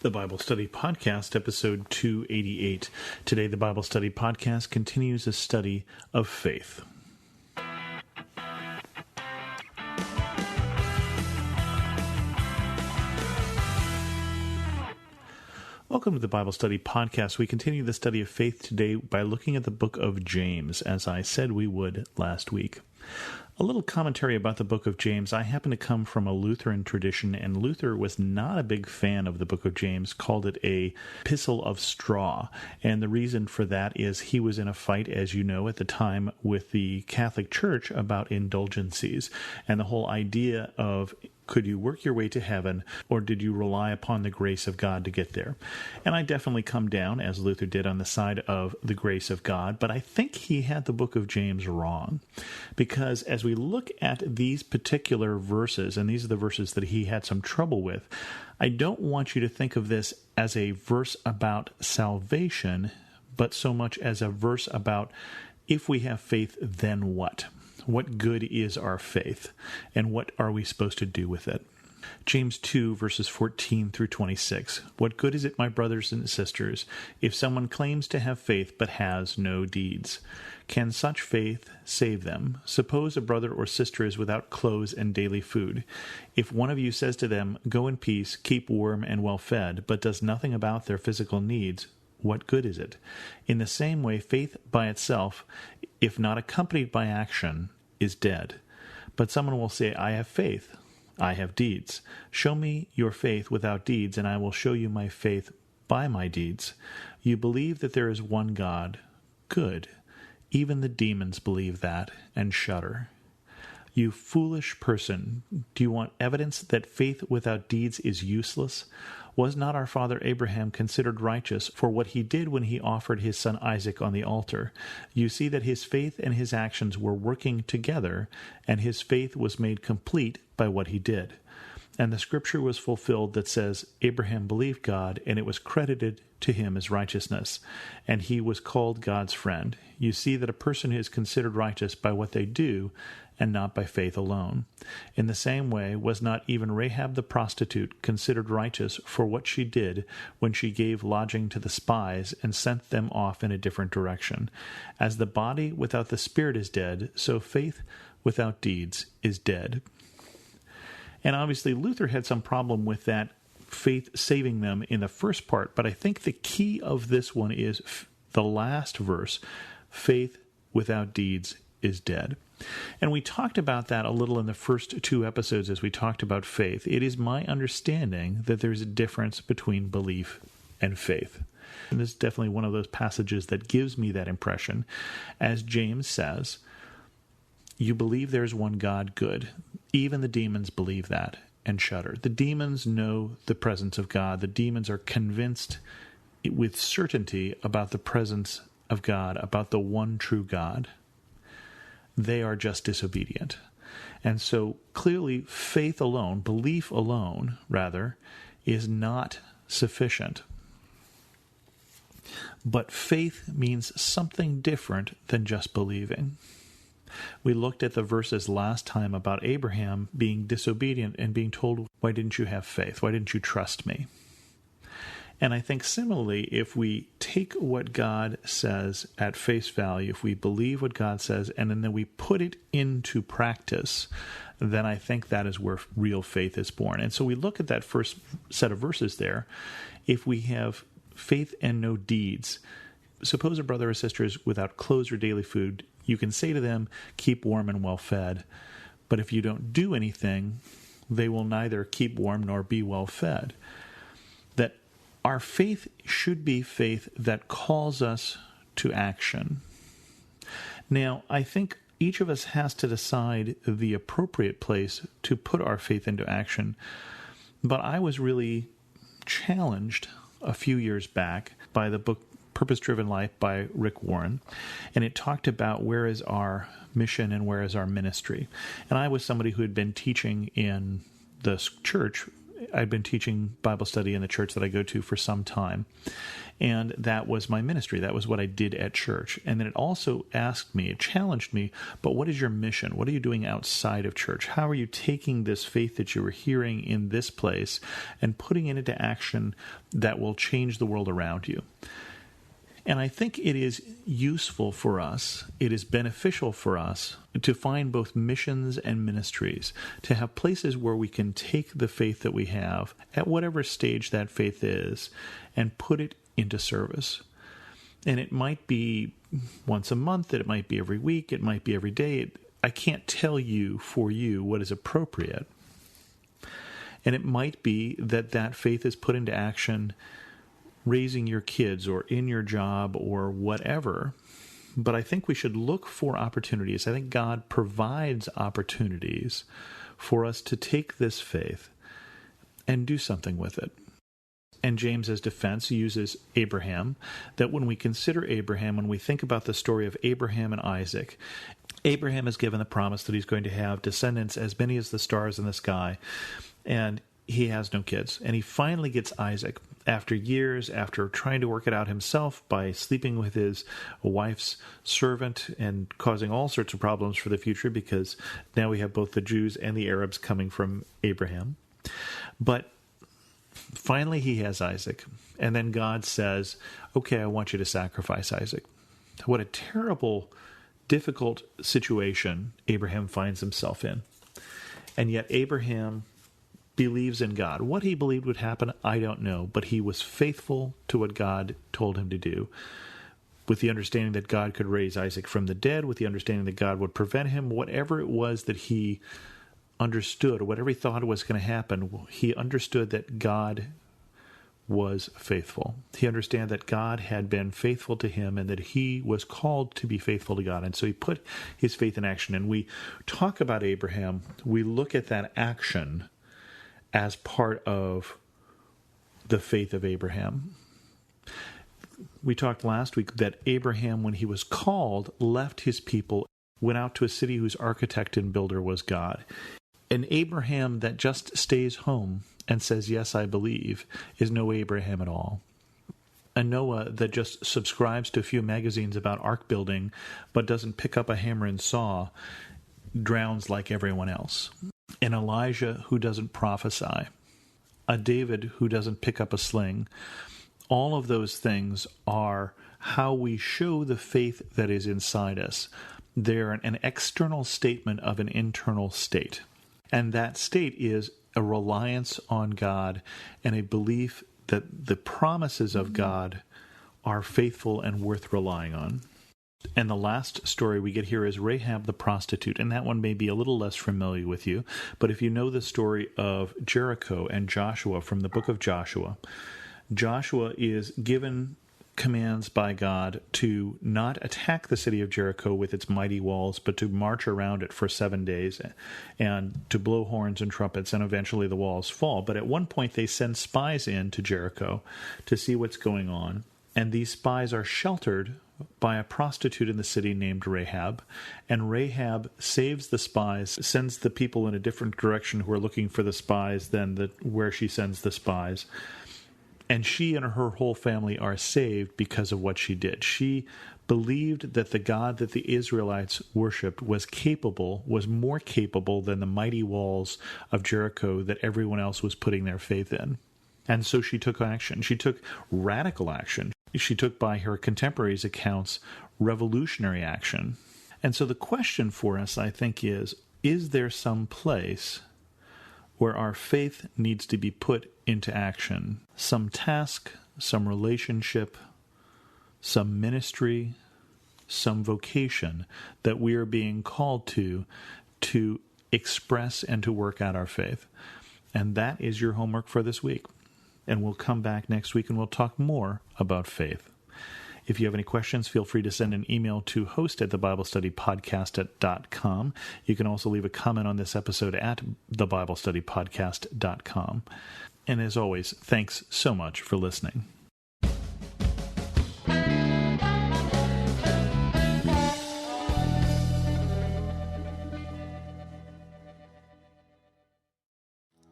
the Bible Study Podcast, episode 288. Today, the Bible Study Podcast continues a study of faith. Welcome to the Bible Study Podcast. We continue the study of faith today by looking at the book of James, as I said we would last week. A little commentary about the book of James. I happen to come from a Lutheran tradition, and Luther was not a big fan of the book of James, called it a epistle of straw. And the reason for that is he was in a fight, as you know, at the time with the Catholic Church about indulgencies. And the whole idea of, could you work your way to heaven, or did you rely upon the grace of God to get there? And I definitely come down, as Luther did, on the side of the grace of God, but I think he had the book of James wrong. Because as we look at these particular verses, and these are the verses that he had some trouble with, I don't want you to think of this as a verse about salvation, but so much as a verse about, if we have faith, then what? What good is our faith, and what are we supposed to do with it? James 2, verses 14 through 26. What good is it, my brothers and sisters, if someone claims to have faith but has no deeds? Can such faith save them? Suppose a brother or sister is without clothes and daily food. If one of you says to them, "Go in peace, keep warm and well fed," but does nothing about their physical needs, what good is it? In the same way, faith by itself, if not accompanied by action, is dead. But someone will say, "I have faith, I have deeds. Show me your faith without deeds, and I will show you my faith by my deeds. You believe that there is one God. Good. Even the demons believe that and shudder. You foolish person, do you want evidence that faith without deeds is useless? Was not our father Abraham considered righteous for what he did when he offered his son Isaac on the altar? You see that his faith and his actions were working together, and his faith was made complete by what he did. And the scripture was fulfilled that says, Abraham believed God, and it was credited to him as righteousness, and he was called God's friend. You see that a person is considered righteous by what they do, and not by faith alone. In the same way, was not even Rahab the prostitute considered righteous for what she did when she gave lodging to the spies and sent them off in a different direction? As the body without the spirit is dead, so faith without deeds is dead. And obviously Luther had some problem with that faith saving them in the first part, but I think the key of this one is the last verse, faith without deeds is dead. And we talked about that a little in the first two episodes as we talked about faith. It is my understanding that there's a difference between belief and faith. And this is definitely one of those passages that gives me that impression. As James says, you believe there's one God, good. Even the demons believe that and shudder. The demons know the presence of God. The demons are convinced with certainty about the presence of God, about the one true God. They are just disobedient. And so clearly faith alone, belief alone, rather, is not sufficient. But faith means something different than just believing. We looked at the verses last time about Abraham being disobedient and being told, why didn't you have faith? Why didn't you trust me? And I think similarly, if we take what God says at face value, if we believe what God says, and then we put it into practice, then I think that is where real faith is born. And so we look at that first set of verses there. If we have faith and no deeds, suppose a brother or sister is without clothes or daily food, you can say to them, keep warm and well fed. But if you don't do anything, they will neither keep warm nor be well fed. That our faith should be faith that calls us to action. Now, I think each of us has to decide the appropriate place to put our faith into action. But I was really challenged a few years back by the book Purpose-Driven Life by Rick Warren, and it talked about where is our mission and where is our ministry. And I was somebody who had been teaching in the church I'd been teaching Bible study in the church that I go to for some time, and that was my ministry. That was what I did at church. And then it also asked me, it challenged me, but what is your mission? What are you doing outside of church? How are you taking this faith that you were hearing in this place and putting it into action that will change the world around you? And I think it is useful for us, it is beneficial for us to find both missions and ministries, to have places where we can take the faith that we have, at whatever stage that faith is, and put it into service. And it might be once a month, it might be every week, it might be every day. I can't tell you for you what is appropriate. And it might be that that faith is put into action raising your kids or in your job or whatever. But I think we should look for opportunities. I think God provides opportunities for us to take this faith and do something with it. And James, as defense, uses Abraham, that when we consider Abraham, when we think about the story of Abraham and Isaac, Abraham is given the promise that he's going to have descendants as many as the stars in the sky, and he has no kids. And he finally gets Isaac after years, after trying to work it out himself by sleeping with his wife's servant and causing all sorts of problems for the future, because now we have both the Jews and the Arabs coming from Abraham. But finally he has Isaac. And then God says, okay, I want you to sacrifice Isaac. What a terrible, difficult situation Abraham finds himself in. And yet Abraham believes in God. What he believed would happen, I don't know, but he was faithful to what God told him to do, with the understanding that God could raise Isaac from the dead, with the understanding that God would prevent him, whatever it was that he understood, or whatever he thought was going to happen, he understood that God was faithful. He understood that God had been faithful to him and that he was called to be faithful to God. And so he put his faith in action. And we talk about Abraham, we look at that action as part of the faith of Abraham. We talked last week that Abraham, when he was called, left his people, went out to a city whose architect and builder was God. An Abraham that just stays home and says, yes, I believe, is no Abraham at all. A Noah that just subscribes to a few magazines about ark building but doesn't pick up a hammer and saw drowns like everyone else. An Elijah who doesn't prophesy, a David who doesn't pick up a sling. All of those things are how we show the faith that is inside us. They're an external statement of an internal state. And that state is a reliance on God and a belief that the promises of God are faithful and worth relying on. And the last story we get here is Rahab the prostitute, and that one may be a little less familiar with you, but if you know the story of Jericho and Joshua from the book of Joshua, Joshua is given commands by God to not attack the city of Jericho with its mighty walls, but to march around it for 7 days and to blow horns and trumpets, and eventually the walls fall. But at one point they send spies into Jericho to see what's going on, and these spies are sheltered by a prostitute in the city named Rahab, and Rahab saves the spies, sends the people in a different direction who are looking for the spies than where she sends the spies. And she and her whole family are saved because of what she did. She believed that the God that the Israelites worshipped was more capable than the mighty walls of Jericho that everyone else was putting their faith in. And so she took action. She took radical action. She took, by her contemporaries' accounts, revolutionary action. And so the question for us, I think, is there some place where our faith needs to be put into action? Some task, some relationship, some ministry, some vocation that we are being called to express and to work out our faith. And that is your homework for this week. And we'll come back next week and we'll talk more about faith. If you have any questions, feel free to send an email to host@thebiblestudypodcast.com. You can also leave a comment on this episode at thebiblestudypodcast.com. And as always, thanks so much for listening.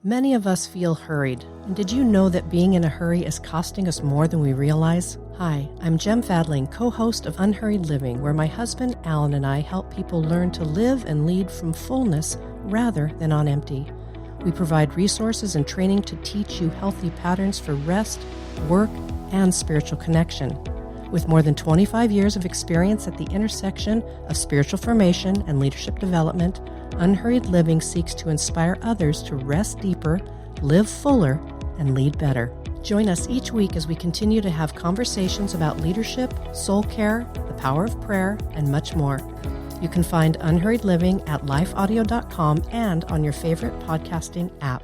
Many of us feel hurried, and did you know that being in a hurry is costing us more than we realize? Hi, I'm Jem Fadling, co-host of Unhurried Living, where my husband Alan and I help people learn to live and lead from fullness rather than on empty. We provide resources and training to teach you healthy patterns for rest, work, and spiritual connection. With more than 25 years of experience at the intersection of spiritual formation and leadership development, Unhurried Living seeks to inspire others to rest deeper, live fuller, and lead better. Join us each week as we continue to have conversations about leadership, soul care, the power of prayer, and much more. You can find Unhurried Living at lifeaudio.com and on your favorite podcasting app.